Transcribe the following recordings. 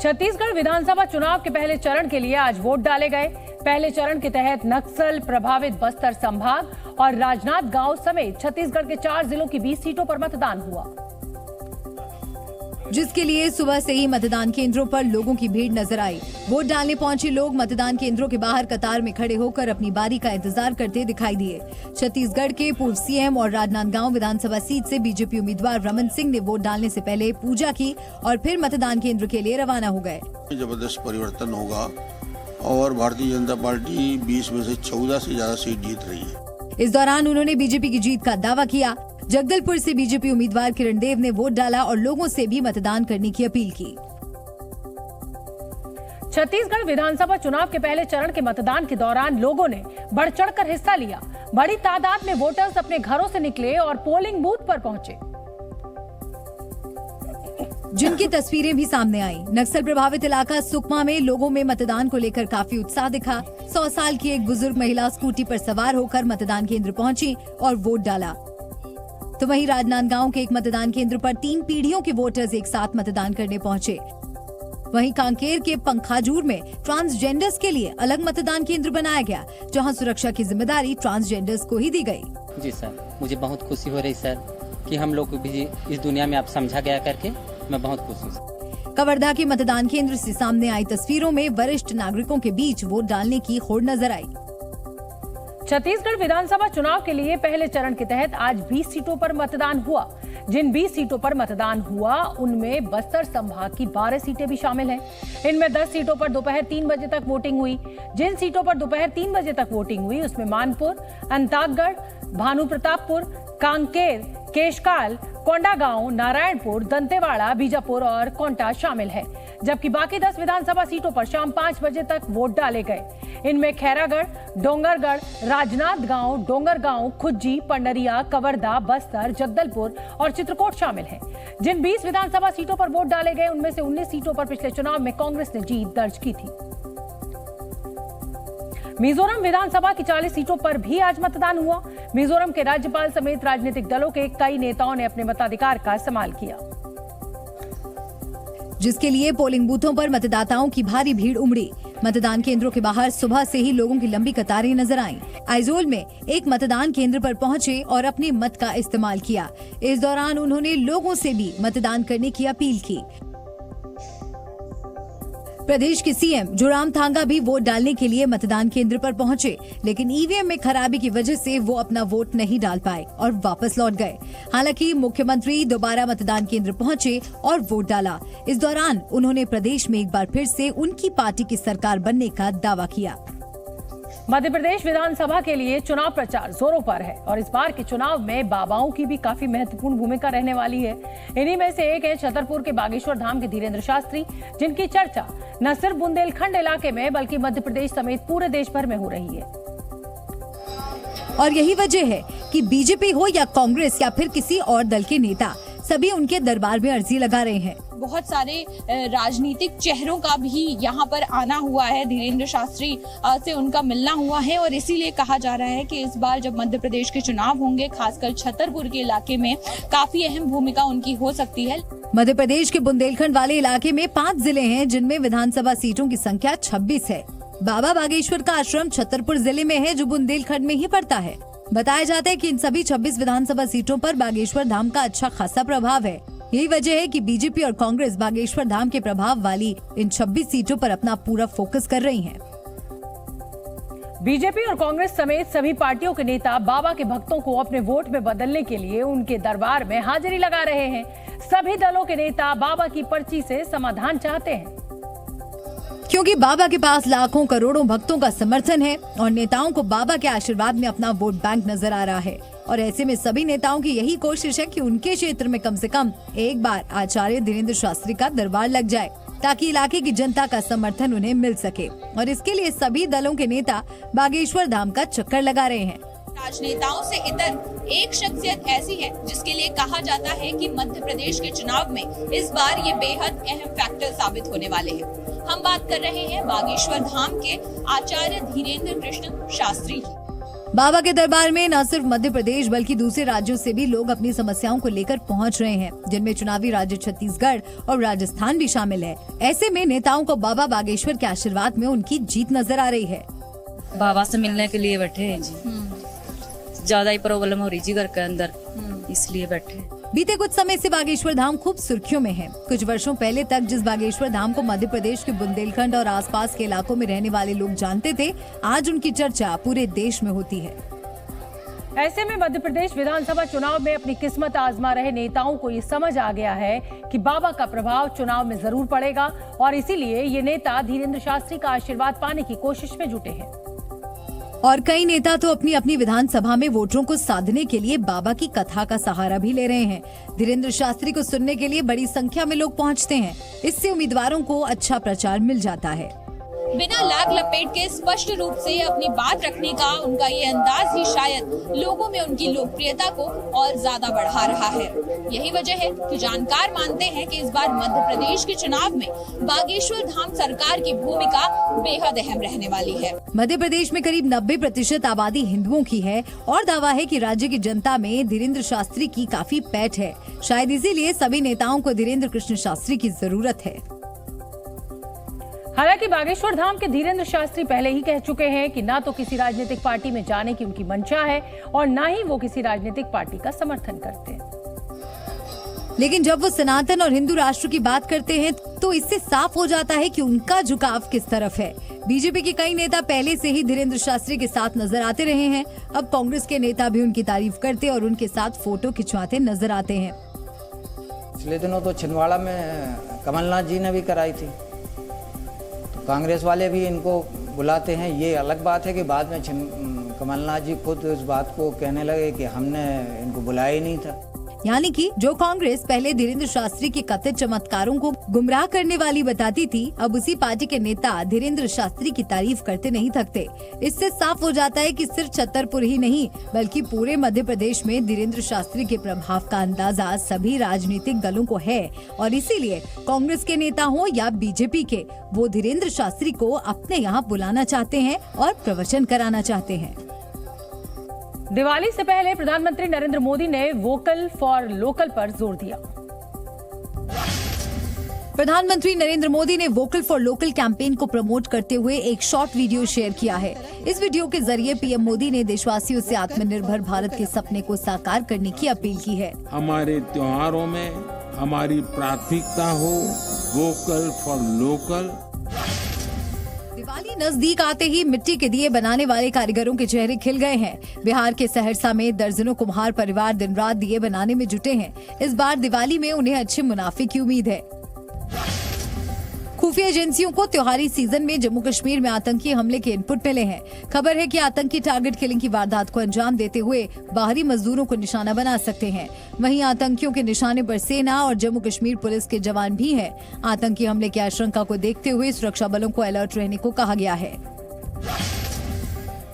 छत्तीसगढ़ विधानसभा चुनाव के पहले चरण के लिए आज वोट डाले गए। पहले चरण के तहत नक्सल प्रभावित बस्तर संभाग और राजनांदगांव समेत छत्तीसगढ़ के 4 जिलों की 20 सीटों पर मतदान हुआ, जिसके लिए सुबह से ही मतदान केंद्रों पर लोगों की भीड़ नजर आई। वोट डालने पहुंचे लोग मतदान केंद्रों के बाहर कतार में खड़े होकर अपनी बारी का इंतजार करते दिखाई दिए। छत्तीसगढ़ के पूर्व सीएम और राजनांदगांव विधानसभा सीट से बीजेपी उम्मीदवार रमन सिंह ने वोट डालने से पहले पूजा की और फिर मतदान केंद्र के लिए रवाना हो गए। जबरदस्त परिवर्तन होगा और भारतीय जनता पार्टी 20 में से 14 से ज्यादा सीट जीत रही है। इस दौरान उन्होंने बीजेपी की जीत का दावा किया। जगदलपुर से बीजेपी उम्मीदवार किरण देव ने वोट डाला और लोगों से भी मतदान करने की अपील की। छत्तीसगढ़ विधानसभा चुनाव के पहले चरण के मतदान के दौरान लोगों ने बढ़ चढ़कर हिस्सा लिया। बड़ी तादाद में वोटर्स अपने घरों से निकले और पोलिंग बूथ पर पहुंचे, जिनकी तस्वीरें भी सामने आई। नक्सल प्रभावित इलाका सुकमा में लोगों में मतदान को लेकर काफी उत्साह दिखा। 100 साल की एक बुजुर्ग महिला स्कूटी पर सवार होकर मतदान केंद्र पहुंची और वोट डाला। तो वहीं राजनांदगांव के एक मतदान केंद्र पर 3 पीढ़ियों के वोटर्स एक साथ मतदान करने पहुंचे। वहीं कांकेर के पंखाजूर में ट्रांसजेंडर्स के लिए अलग मतदान केंद्र बनाया गया, जहां सुरक्षा की जिम्मेदारी ट्रांसजेंडर्स को ही दी गई। जी सर, मुझे बहुत खुशी हो रही सर कि हम लोग भी इस दुनिया में आप समझा गया करके मैं बहुत खुश हूँ। कवर्धा के मतदान केंद्र से सामने आई तस्वीरों में वरिष्ठ नागरिकों के बीच वोट डालने की होड़ नजर आई। छत्तीसगढ़ विधानसभा चुनाव के लिए पहले चरण के तहत आज 20 सीटों पर मतदान हुआ। जिन 20 सीटों पर मतदान हुआ उनमें बस्तर संभाग की 12 सीटें भी शामिल हैं। इनमें 10 सीटों पर दोपहर 3 बजे तक वोटिंग हुई। जिन सीटों पर दोपहर 3 बजे तक वोटिंग हुई उसमें मानपुर, अंतागढ़, भानुप्रतापपुर, कांकेर, केशकाल, कोंडागांव, नारायणपुर, दंतेवाड़ा, बीजापुर और कोंटा शामिल है। जबकि बाकी 10 विधानसभा सीटों पर शाम 5 बजे तक वोट डाले गए। इनमें खैरागढ़, डोंगरगढ़, राजनांदगांव, डोंगरगांव, खुज्जी, पंडरिया, कवर्धा, बस्तर, जगदलपुर और चित्रकोट शामिल हैं। जिन 20 विधानसभा सीटों पर वोट डाले गए उनमें से 19 सीटों पर पिछले चुनाव में कांग्रेस ने जीत दर्ज की थी। मिजोरम विधानसभा की 40 सीटों पर भी आज मतदान हुआ। मिजोरम के राज्यपाल समेत राजनीतिक दलों के कई नेताओं ने अपने मताधिकार का इस्तेमाल किया, जिसके लिए पोलिंग बूथों पर मतदाताओं की भारी भीड़ उमड़ी। मतदान केंद्रों के बाहर सुबह से ही लोगों की लंबी कतारें नजर आईं। आइजोल में एक मतदान केंद्र पर पहुंचे और अपने मत का इस्तेमाल किया। इस दौरान उन्होंने लोगों से भी मतदान करने की अपील की। प्रदेश के सीएम जोरामथंगा भी वोट डालने के लिए मतदान केंद्र पर पहुंचे, लेकिन ईवीएम में खराबी की वजह से वो अपना वोट नहीं डाल पाए और वापस लौट गए। हालांकि मुख्यमंत्री दोबारा मतदान केंद्र पहुंचे और वोट डाला। इस दौरान उन्होंने प्रदेश में एक बार फिर से उनकी पार्टी की सरकार बनने का दावा किया। मध्य प्रदेश विधानसभा के लिए चुनाव प्रचार जोरों पर है और इस बार के चुनाव में बाबाओं की भी काफी महत्वपूर्ण भूमिका रहने वाली है। इन्हीं में से एक है छतरपुर के बागेश्वर धाम के धीरेन्द्र शास्त्री, जिनकी चर्चा न सिर्फ बुंदेलखंड इलाके में बल्कि मध्य प्रदेश समेत पूरे देश भर में हो रही है। और यही वजह है कि बीजेपी हो या कांग्रेस या फिर किसी और दल के नेता, सभी उनके दरबार में अर्जी लगा रहे हैं। बहुत सारे राजनीतिक चेहरों का भी यहाँ पर आना हुआ है। धीरेन्द्र शास्त्री से उनका मिलना हुआ है और इसीलिए कहा जा रहा है कि इस बार जब मध्य प्रदेश के चुनाव होंगे, खासकर छतरपुर के इलाके में काफी अहम भूमिका उनकी हो सकती है। मध्य प्रदेश के बुंदेलखंड वाले इलाके में 5 जिले हैं, जिनमें विधानसभा सीटों की संख्या 26 है। बाबा बागेश्वर का आश्रम छतरपुर जिले में है, जो बुंदेलखंड में ही पड़ता है। बताया जाता है कि इन सभी 26 विधानसभा सीटों पर बागेश्वर धाम का अच्छा खासा प्रभाव है। यही वजह है कि बीजेपी और कांग्रेस बागेश्वर धाम के प्रभाव वाली इन 26 सीटों पर अपना पूरा फोकस कर रही हैं। बीजेपी और कांग्रेस समेत सभी पार्टियों के नेता बाबा के भक्तों को अपने वोट में बदलने के लिए उनके दरबार में हाजिरी लगा रहे हैं। सभी दलों के नेता बाबा की पर्ची से समाधान चाहते हैं, क्योंकि बाबा के पास लाखों करोड़ों भक्तों का समर्थन है और नेताओं को बाबा के आशीर्वाद में अपना वोट बैंक नजर आ रहा है। और ऐसे में सभी नेताओं की यही कोशिश है कि उनके क्षेत्र में कम से कम एक बार आचार्य धीरेन्द्र शास्त्री का दरबार लग जाए, ताकि इलाके की जनता का समर्थन उन्हें मिल सके। और इसके लिए सभी दलों के नेता बागेश्वर धाम का चक्कर लगा रहे हैं। राजनेताओं से इतर एक शख्सियत ऐसी है जिसके लिए कहा जाता है कि मध्य प्रदेश के चुनाव में इस बार ये बेहद अहम फैक्टर साबित होने वाले हैं। हम बात कर रहे हैं बागेश्वर धाम के आचार्य धीरेन्द्र कृष्ण शास्त्री की। बाबा के दरबार में न सिर्फ मध्य प्रदेश बल्कि दूसरे राज्यों से भी लोग अपनी समस्याओं को लेकर पहुंच रहे हैं, जिनमें चुनावी राज्य छत्तीसगढ़ और राजस्थान भी शामिल है। ऐसे में नेताओं को बाबा बागेश्वर के आशीर्वाद में उनकी जीत नजर आ रही है। बाबा से मिलने के लिए बैठे हैं जी। ज्यादा ही प्रॉब्लम हो रही जी घर के अंदर, इसलिए बैठे। बीते कुछ समय से बागेश्वर धाम खूब सुर्खियों में है। कुछ वर्षों पहले तक जिस बागेश्वर धाम को मध्य प्रदेश के बुंदेलखंड और आसपास के इलाकों में रहने वाले लोग जानते थे, आज उनकी चर्चा पूरे देश में होती है। ऐसे में मध्य प्रदेश विधानसभा चुनाव में अपनी किस्मत आजमा रहे नेताओं को ये समझ आ गया है कि बाबा का प्रभाव चुनाव में जरूर पड़ेगा और इसीलिए ये नेता धीरेन्द्र शास्त्री का आशीर्वाद पाने की कोशिश में जुटे हैं। और कई नेता तो अपनी अपनी विधानसभा में वोटरों को साधने के लिए बाबा की कथा का सहारा भी ले रहे हैं। धीरेन्द्र शास्त्री को सुनने के लिए बड़ी संख्या में लोग पहुंचते हैं। इससे उम्मीदवारों को अच्छा प्रचार मिल जाता है। बिना लाग लपेट के स्पष्ट रूप से अपनी बात रखने का उनका ये अंदाज ही शायद लोगों में उनकी लोकप्रियता को और ज्यादा बढ़ा रहा है। यही वजह है कि जानकार मानते हैं कि इस बार मध्य प्रदेश के चुनाव में बागेश्वर धाम सरकार की भूमिका बेहद अहम रहने वाली है। मध्य प्रदेश में करीब 90% आबादी हिंदुओं की है और दावा है कि राज्य की जनता में धीरेन्द्र शास्त्री की काफी पैठ है। शायद इसीलिए सभी नेताओं को धीरेन्द्र कृष्ण शास्त्री की जरूरत है। हालांकि बागेश्वर धाम के धीरेन्द्र शास्त्री पहले ही कह चुके हैं कि ना तो किसी राजनीतिक पार्टी में जाने की उनकी मंशा है और ना ही वो किसी राजनीतिक पार्टी का समर्थन करते हैं। लेकिन जब वो सनातन और हिंदू राष्ट्र की बात करते हैं तो इससे साफ हो जाता है कि उनका झुकाव किस तरफ है। बीजेपी के कई नेता पहले से ही धीरेन्द्र शास्त्री के साथ नजर आते रहे हैं। अब कांग्रेस के नेता भी उनकी तारीफ करते और उनके साथ फोटो खिंचवाते नजर आते हैं। पिछले दिनों तो छिंदवाड़ा में कमलनाथ जी ने भी कराई थी, कांग्रेस वाले भी इनको बुलाते हैं। ये अलग बात है कि बाद में कमलनाथ जी खुद इस बात को कहने लगे कि हमने इनको बुलाया ही नहीं था। यानी कि जो कांग्रेस पहले धीरेन्द्र शास्त्री के कथित चमत्कारों को गुमराह करने वाली बताती थी, अब उसी पार्टी के नेता धीरेन्द्र शास्त्री की तारीफ करते नहीं थकते। इससे साफ हो जाता है कि सिर्फ छतरपुर ही नहीं बल्कि पूरे मध्य प्रदेश में धीरेन्द्र शास्त्री के प्रभाव का अंदाजा सभी राजनीतिक दलों को है और इसीलिए कांग्रेस के नेता हो या बीजेपी के, वो धीरेन्द्र शास्त्री को अपने यहाँ बुलाना चाहते हैं और प्रवचन कराना चाहते हैं। दिवाली से पहले प्रधानमंत्री नरेंद्र मोदी ने वोकल फॉर लोकल पर जोर दिया। प्रधानमंत्री नरेंद्र मोदी ने वोकल फॉर लोकल कैंपेन को प्रमोट करते हुए एक शॉर्ट वीडियो शेयर किया है। इस वीडियो के जरिए पीएम मोदी ने देशवासियों से आत्मनिर्भर भारत के सपने को साकार करने की अपील की है। हमारे त्योहारों में हमारी प्राथमिकता हो वोकल फॉर लोकल। दिवाली नजदीक आते ही मिट्टी के दिए बनाने वाले कारीगरों के चेहरे खिल गए हैं। बिहार के सहरसा में दर्जनों कुम्हार परिवार दिन रात दिए बनाने में जुटे हैं। इस बार दिवाली में उन्हें अच्छे मुनाफे की उम्मीद है। खुफिया एजेंसियों को त्योहारी सीजन में जम्मू कश्मीर में आतंकी हमले के इनपुट मिले हैं। खबर है कि आतंकी टारगेट किलिंग की वारदात को अंजाम देते हुए बाहरी मजदूरों को निशाना बना सकते हैं। वहीं आतंकियों के निशाने पर सेना और जम्मू कश्मीर पुलिस के जवान भी हैं। आतंकी हमले की आशंका को देखते हुए सुरक्षा बलों को अलर्ट रहने को कहा गया है।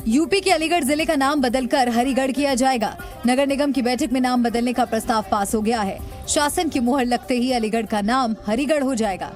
यूपी के अलीगढ़ जिले का नाम बदलकर हरिगढ़ किया जाएगा। नगर निगम की बैठक में नाम बदलने का प्रस्ताव पास हो गया है। शासन की मुहर लगते ही अलीगढ़ का नाम हरिगढ़ हो जाएगा।